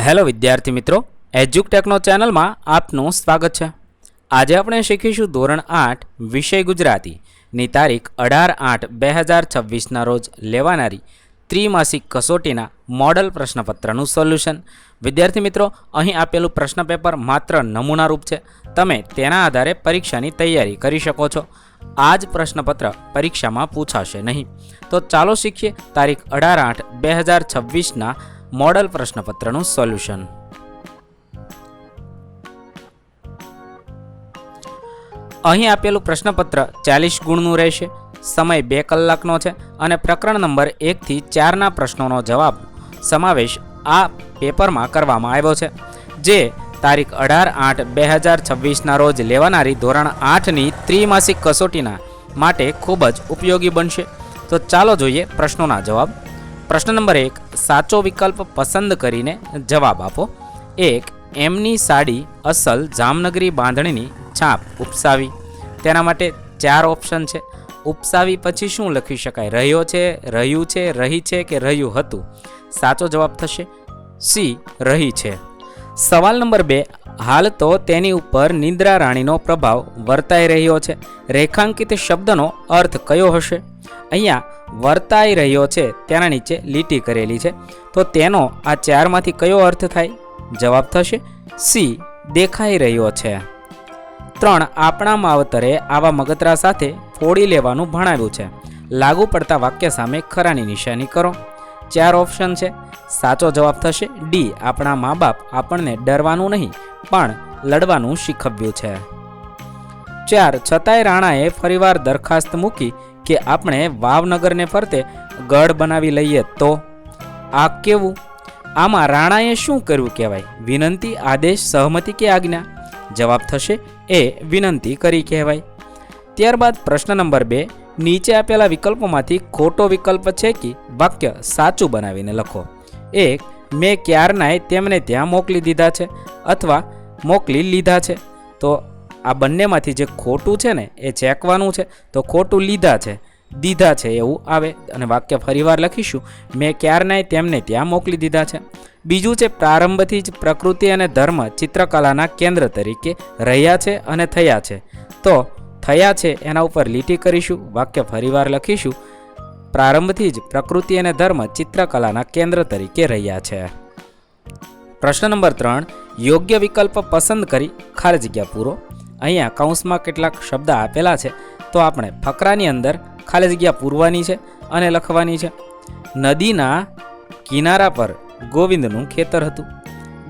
Hello વિદ્યાર્થી મિત્રો, એજ્યુકટેકનો ચેનલમાં આપનું સ્વાગત છે। આજે આપણે શીખીશું ધોરણ 8 વિષય ગુજરાતીની તારીખ 18/8/2026ના રોજ લેવાનારી ત્રિમાસિક કસોટીના મોડલ પ્રશ્નપત્રનું સોલ્યુશન। વિદ્યાર્થી મિત્રો, અહીં આપેલું પ્રશ્ન પેપર માત્ર નમૂનારૂપ છે। તમે તેના આધારે પરીક્ષાની તૈયારી કરી શકો છો। આ જ પ્રશ્નપત્ર પરીક્ષામાં પૂછાશે નહીં। તો ચાલો શીખીએ તારીખ 18/8/2026ના મોડલ પ્રશ્નપત્રનું સોલ્યુશન। અહીં આપેલું પ્રશ્નપત્ર 40 ગુણનું રહેશે। સમય 2 કલાકનો છે અને પ્રકરણ નંબર 1 થી 4ના પ્રશ્નોનો જવાબ સમાવેશ આ પેપરમાં કરવામાં આવ્યો છે, જે તારીખ 18/8/2026ના રોજ લેવાનારી ધોરણ 8ની ત્રિમાસિક કસોટીના માટે ખૂબ જ ઉપયોગી બનશે। તો ચાલો જોઈએ પ્રશ્નોના જવાબ। પ્રશ્ન નંબર 1, સાચો વિકલ્પ પસંદ કરીને જવાબ આપો। 1, એમની સાડી અસલ જામનગરી બાંધણીની છાપ ઉપસાવી। તેના માટે 4 ઓપ્શન છે। ઉપસાવી પછી શું લખી શકાય? રહ્યો છે, રહ્યું છે, રહી છે કે રહ્યું હતું? સાચો જવાબ થશે સી, રહી છે। સવાલ નંબર 2, હાલ તો તેની ઉપર નિદ્રા રાણીનો પ્રભાવ વર્તાઈ રહ્યો છે। રેખાંકિત શબ્દનો અર્થ કયો હશે? અહીંયા વર્તાઈ રહ્યો છે તેના નીચે લીટી કરેલી છે, તો તેનો આ 4માંથી કયો અર્થ થાય? જવાબ થશે સી, દેખાઈ રહ્યો છે। 3, આપણા માવતરે આવા મગતરા સાથે ફોડી લેવાનું ભણાવ્યું છે। લાગુ પડતા વાક્ય સામે ખરાની નિશાની કરો। 4 ઓપ્શન છે। સાચો જવાબ થશે ડી, આપણા મા બાપ આપણને ડરવાનું નહીં પણ લડવાનું શીખવ્યું છે। 4, છતાંય રાણાએ ફરીવાર દરખાસ્ત મૂકી કે આપણે વાવનગરને ફરતે ગઢ બનાવી લઈએ તો? આ કેવું? આમાં રાણાએ શું કર્યું કહેવાય? વિનંતી, આદેશ, સહમતિ કે આજ્ઞા? જવાબ થશે એ, વિનંતી કરી કહેવાય। ત્યારબાદ પ્રશ્ન નંબર 2, નીચે આપેલા વિકલ્પોમાંથી ખોટો વિકલ્પ છે કે વાક્ય સાચું બનાવીને લખો। 1, મેં ક્યારનાય તેમને ત્યાં મોકલી દીધા છે અથવા મોકલી લીધા છે। તો આ બંનેમાંથી જે ખોટું છે ને એ ચેકવાનું છે। તો ખોટું લીધા છે, દીધા છે એવું આવે અને વાક્ય ફરીવાર લખીશું, મેં ક્યારનાય તેમને ત્યાં મોકલી દીધા છે। બીજું છે, પ્રારંભથી જ પ્રકૃતિ અને ધર્મ ચિત્રકલાના કેન્દ્ર તરીકે રહ્યા છે અને થયા છે। તો થયા છે એના ઉપર લીટી કરીશું, વાક્ય ફરીવાર લખીશું, પ્રારંભથી જ પ્રકૃતિ અને ધર્મ ચિત્રકલાના કેન્દ્ર તરીકે રહ્યા છે। પ્રશ્ન નંબર 3, યોગ્ય વિકલ્પ પસંદ કરી ખાલી જગ્યા પૂરો। અહીંયા કૌંસમાં કેટલાક શબ્દ આપેલા છે, તો આપણે ફકરાની અંદર ખાલી જગ્યા પૂરવાની છે અને લખવાની છે। નદીના કિનારા પર ગોવિંદનું ખેતર હતું।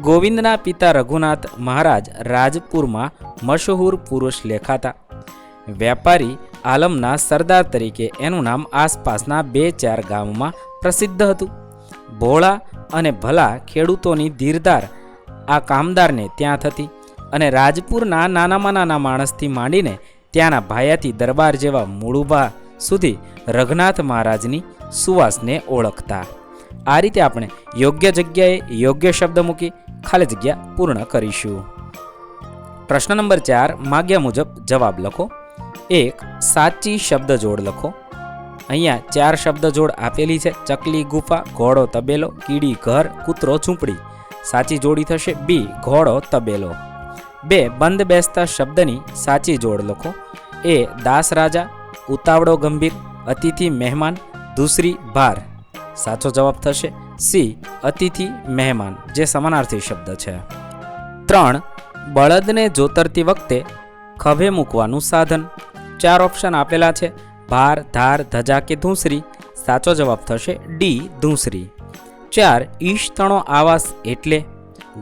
ગોવિંદના પિતા રઘુનાથ મહારાજ રાજપુરમાં મશહૂર પુરુષ લેખાતા। વેપારી આલમના સરદાર તરીકે એનું નામ આસપાસના 2-4 ગામમાં પ્રસિદ્ધ હતું। ભોળા અને ભલા ખેડૂતોની ધીરધાર આ કામદારને ત્યાં થતી અને રાજપુરના નાનામાં નાના માણસથી માંડીને ત્યાંના ભાયાથી દરબાર જેવા મૂળુભા સુધી રઘુનાથ મહારાજની સુવાસને ઓળખતા। આ રીતે આપણે યોગ્ય જગ્યાએ યોગ્ય શબ્દ મૂકી ખાલી જગ્યા પૂર્ણ કરીશું। પ્રશ્ન નંબર 4, માગ્યા મુજબ જવાબ લખો। 1, સાચી શબ્દ જોડ લખો। અહીંયા 4 શબ્દ જોડ આપેલી છે, ચકલી ગુફા, ઘોડો તબેલો, કીડી ઘર, કૂતરો ઝૂંપડી। સાચી જોડી થશે બી, ઘોડો તબેલો। 2, બંધ બેસતા શબ્દની સાચી જોડ લખો। એ, દાસ રાજા, ઉતાવળો ગંભીર, અતિથિ મહેમાન, ધૂસરી ભાર। સાચો જવાબ થશે સી, અતિથિ મહેમાન, જે સમાનાર્થી શબ્દ છે। 3, બળદને જોતરતી વખતે ખભે મૂકવાનું સાધન। 4 ઓપ્શન આપેલા છે, ભાર, ધાર, ધજા કે ધૂસરી। સાચો જવાબ થશે ડી, ધૂસરી। 4, ઈશતણો આવાસ એટલે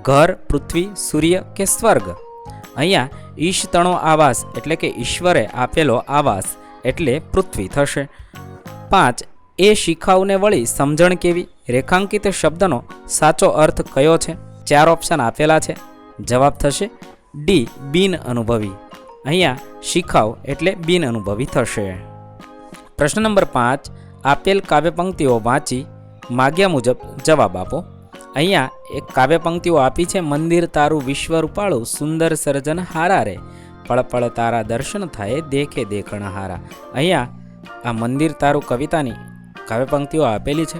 ઘર, પૃથ્વી, સૂર્ય કે સ્વર્ગ? અહીંયા ઈશતણો આવાસ એટલે કે ઈશ્વરે આપેલો આવાસ એટલે પૃથ્વી થશે। 5, એ શિખાઉને વળી સમજણ કેવી? રેખાંકિત શબ્દનો સાચો અર્થ કયો છે? 4 ઓપ્શન આપેલા છે, જવાબ થશે ડી, બિન અનુભવી। અહીંયા શિખાઉ એટલે બિન અનુભવી થશે। પ્રશ્ન નંબર 5, આપેલ કાવ્ય પંક્તિઓ વાંચી માગ્યા મુજબ જવાબ આપો। અહીંયા એક કાવ્ય પંક્તિઓ આપી છે, મંદિર તારું વિશ્વ રૂપાળું, સુંદર સર્જન હારા રે, પળ પળ તારા દર્શન થાય, દેખે દેખણ હારા। અહીંયા આ મંદિર તારું કવિતાની કાવ્ય પંક્તિઓ આપેલી છે,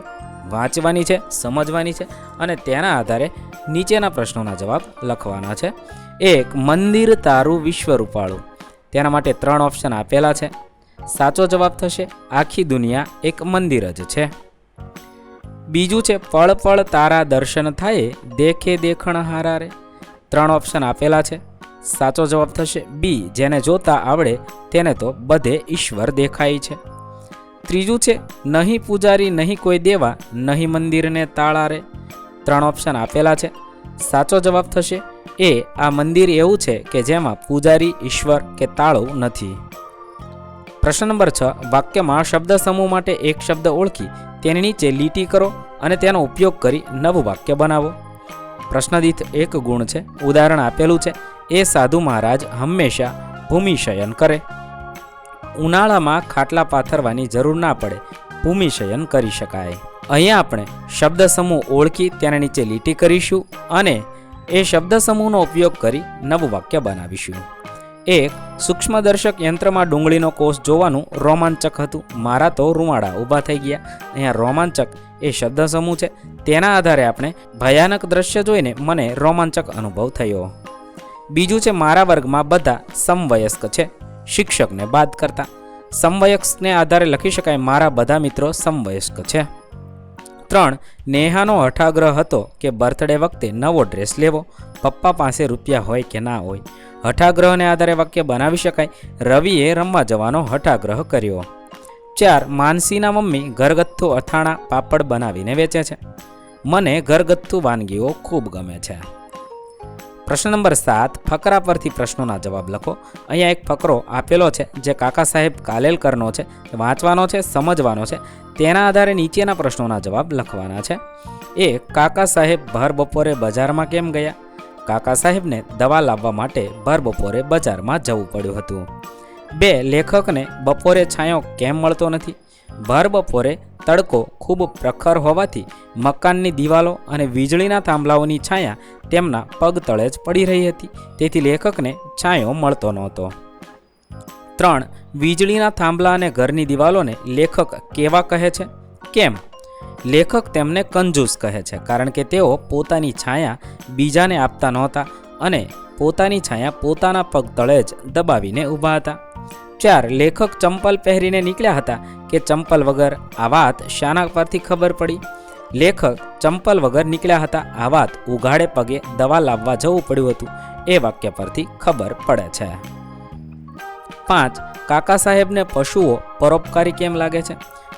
વાંચવાની છે, સમજવાની છે અને તેના આધારે નીચેના પ્રશ્નોના જવાબ લખવાના છે. 1. મંદિર તારું વિશ્વ રૂપાળું. તેના માટે 3 ઓપ્શન આપેલા છે. સાચો જવાબ થશે આખી દુનિયા એક મંદિર જ છે. બીજું છે પળ પળ તારા દર્શન થાય દેખે દેખણ હારા રે. 3 ઓપ્શન આપેલા છે. સાચો જવાબ થશે બી, જેને જોતા આવડે તેને તો બધે ઈશ્વર દેખાય છે. ત્રીજું છે નહીં પૂજારી નહીં કોઈ દેવા નહીં મંદિરને તાળા રે. 3 ઓપ્શન આપેલા છે. સાચો જવાબ થશે એ, આ મંદિર એવું છે કે જેમાં પૂજારી, ઈશ્વર કે તાળું નથી. પ્રશ્ન નંબર 6. વાક્યમાં શબ્દ સમૂહ માટે એક શબ્દ ઓળખી તેની નીચે લીટી કરો અને તેનો ઉપયોગ કરી નવું વાક્ય બનાવો. પ્રશ્ન દીઠ 1 ગુણ છે. ઉદાહરણ આપેલું છે, એ સાધુ મહારાજ હંમેશા ભૂમિશયન કરે. ઉનાળામાં ખાટલા પાથરવાની જરૂર ના પડે, ભૂમિશયન કરી શકાય. અહીંયા આપણે શબ્દ સમૂહ ઓળખી તેના નીચે લીટી કરીશું અને એ શબ્દ સમૂહનો ઉપયોગ કરી નવું વાક્ય બનાવીશું. 1. સૂક્ષ્મદર્શક યંત્રમાં ડુંગળીનો કોષ જોવાનું રોમાંચક હતું. મારા તો રૂવાડા ઊભા થઈ ગયા. અહીંયા રોમાંચક એ શબ્દ સમૂહ છે. તેના આધારે આપણે ભયાનક દ્રશ્ય જોઈને મને રોમાંચક અનુભવ થયો. બીજું છે મારા વર્ગમાં બધા સમવયસ્ક છે, શિક્ષકને બાદ કરતા. સમવયસ્કને આધારે લખી શકાય મારા બધા મિત્રો સમવયસ્ક છે. 3. નેહાનો હઠાગ્રહ હતો કે બર્થડે વખતે નવો ડ્રેસ લેવો. પપ્પા પાસે રૂપિયા હોય કે ના હોય. હઠાગ્રહને આધારે વાક્ય બનાવી શકાય રવિએ રમવા જવાનો હઠાગ્રહ કર્યો. 4. માનસીના મમ્મી ઘરગથ્થુ અથાણા પાપડ બનાવીને વેચે છે. મને ઘરગથ્થુ વાનગીઓ ખૂબ ગમે છે. પ્રશ્ન નંબર 7. ફકરા પરથી પ્રશ્નોના જવાબ લખો. અહીંયા એક ફકરો આપેલો છે જે કાકા સાહેબ કાલેલકરનો છે. વાંચવાનો છે, સમજવાનો છે. તેના આધારે નીચેના પ્રશ્નોના જવાબ લખવાના છે. 1. કાકા સાહેબ ભર બપોરે બજારમાં કેમ ગયા? કાકા સાહેબને દવા લાવવા માટે ભર બપોરે બજારમાં જવું પડ્યું હતું. 2. લેખકને બપોરે છાંયો કેમ મળતો નથી? ભર બપોરે તડકો ખૂબ પ્રખર હોવાથી મકાનની દિવાલો અને વીજળીના થાંભલાઓની છાયા તેમના પગ તળે જ પડી રહી હતી, તેથી લેખકને છાંયો મળતો નહોતો. 3. વીજળીના થાંભલા અને ઘરની દિવાલોને લેખક કેવા કહે છે? કેમ? લેખક તેમને કંજૂસ કહે છે કારણ કે તેઓ પોતાની છાયા બીજાને આપતા નહોતા અને પોતાની છાયા પોતાના પગ તળે જ દબાવીને ઊભા હતા. 4. લેખક ચંપલ પહેરીને નીકળ્યા હતા કે ચંપલ વગર? આ વાત શાના પરથી ખબર પડી? લેખક ચંપલ વગર નીકળ્યા હતા. આ વાત ઉઘાડે પગે દવા લાવવા જવું પડ્યું હતું એ વાક્ય પરથી ખબર પડે છે. 5. કાકા સાહેબને પશુઓ પરોપકારી કેમ લાગે છે?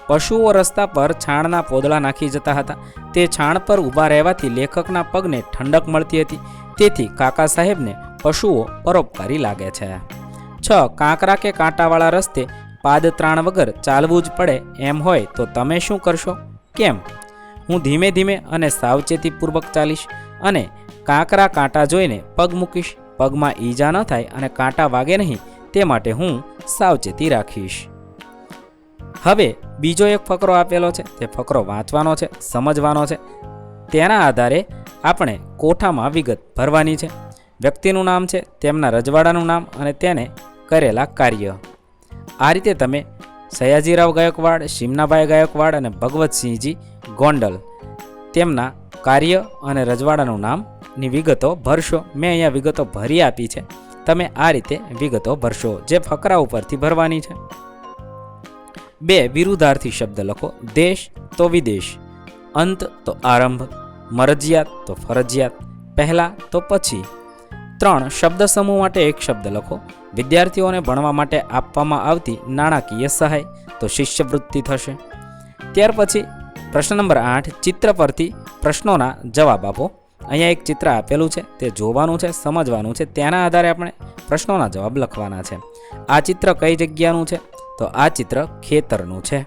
પશુઓ રસ્તા પર છાણના પોદળા નાખી જતા હતા. તે છાણ પર ઊભા રહેવાથી લેખકના પગને ઠંડક મળતી હતી, તેથી કાકા સાહેબને પશુઓ પરોપકારી લાગે છે. 6. કાંકરા કે કાંટાવાળા રસ્તે પાદત્રાણ વગર ચાલવું જ પડે એમ હોય તો તમે શું કરશો? કેમ? હું ધીમે ધીમે અને સાવચેતીપૂર્વક ચાલીશ અને કાંકરા કાંટા જોઈને પગ મૂકીશ. પગમાં ઈજા ન થાય અને કાંટા વાગે નહીં તે માટે હું સાવચેતી રાખીશ. હવે બીજો એક ફકરો આપેલો છે. તે ફકરો વાંચવાનો છે, સમજવાનો છે. તેના આધારે આપણે કોઠામાં વિગત ભરવાની છે. વ્યક્તિનું નામ છે, તેમના રજવાડાનું નામ અને તેને કરેલા કાર્ય. આ રીતે તમે સયાજીરાવ ગાયકવાડ, શિમનાભાઈ ગાયકવાડ અને ભગવતસિંહજી ગોંડલ તેમના કાર્ય અને રજવાડાનું નામની વિગતો ભરશો. મેં અહીંયા વિગતો ભરી આપી છે. તમે આ રીતે વિગતો ભરશો જે ફકરા ઉપરથી ભરવાની છે. 2. વિરુદ્ધાર્થી શબ્દ લખો. દેશ તો વિદેશ, અંત તો આરંભ, મરજિયાત તો ફરજિયાત, પહેલા તો પછી. 3. શબ્દ સમૂહ માટે એક શબ્દ લખો. વિદ્યાર્થીઓને ભણવા માટે આપવામાં આવતી નાણાકીય સહાય તો શિષ્યવૃત્તિ થશે. ત્યાર પછી પ્રશ્ન નંબર 8. ચિત્ર પરથી પ્રશ્નોના જવાબ આપો. અહીંયા એક ચિત્ર આપેલું છે, તે જોવાનું છે, સમજવાનું છે. તેના આધારે આપણે પ્રશ્નોના જવાબ લખવાના છે. આ ચિત્ર કઈ જગ્યાનું છે? તો આ ચિત્ર ખેતરનું છે.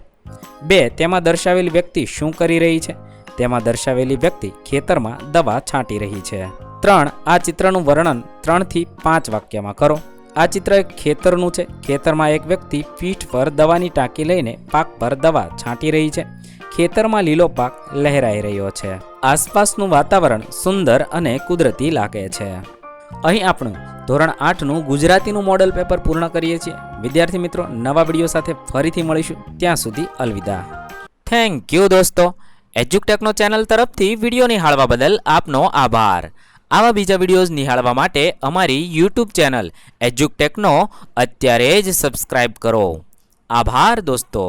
2. તેમાં દર્શાવેલી વ્યક્તિ શું કરી રહી છે? તેમાં દર્શાવેલી વ્યક્તિ ખેતરમાં દવા છાંટી રહી છે. 3. આ ચિત્રનું વર્ણન 3 થી 5 વાક્યમાં કરો. આ ચિત્ર એક ખેતરનું છે. ખેતરમાં એક વ્યક્તિ પીઠ પર દવાની ટાંકી લઈને પાક પર દવા છાંટી રહી છે. ખેતરમાં લીલો પાક લહેરાઈ રહ્યો છે. આસપાસનું વાતાવરણ સુંદર અને કુદરતી લાગે છે. અહીં આપણું ધોરણ 8નું ગુજરાતીનું મોડેલ પેપર પૂર્ણ કરીએ છીએ. વિદ્યાર્થી મિત્રો, નવા વિડીયો સાથે ફરીથી મળીશું. ત્યાં સુધી અલવિદા. થેન્ક યુ દોસ્તો. એજ્યુકટેકનો ચેનલ તરફથી વિડીયો નિહાળવા બદલ આપનો આભાર. આવા બીજા વિડીયોઝ નિહાળવા માટે અમારી યુટ્યુબ ચેનલ એજ્યુકટેકનો અત્યારે જ સબસ્ક્રાઇબ કરો. આભાર દોસ્તો.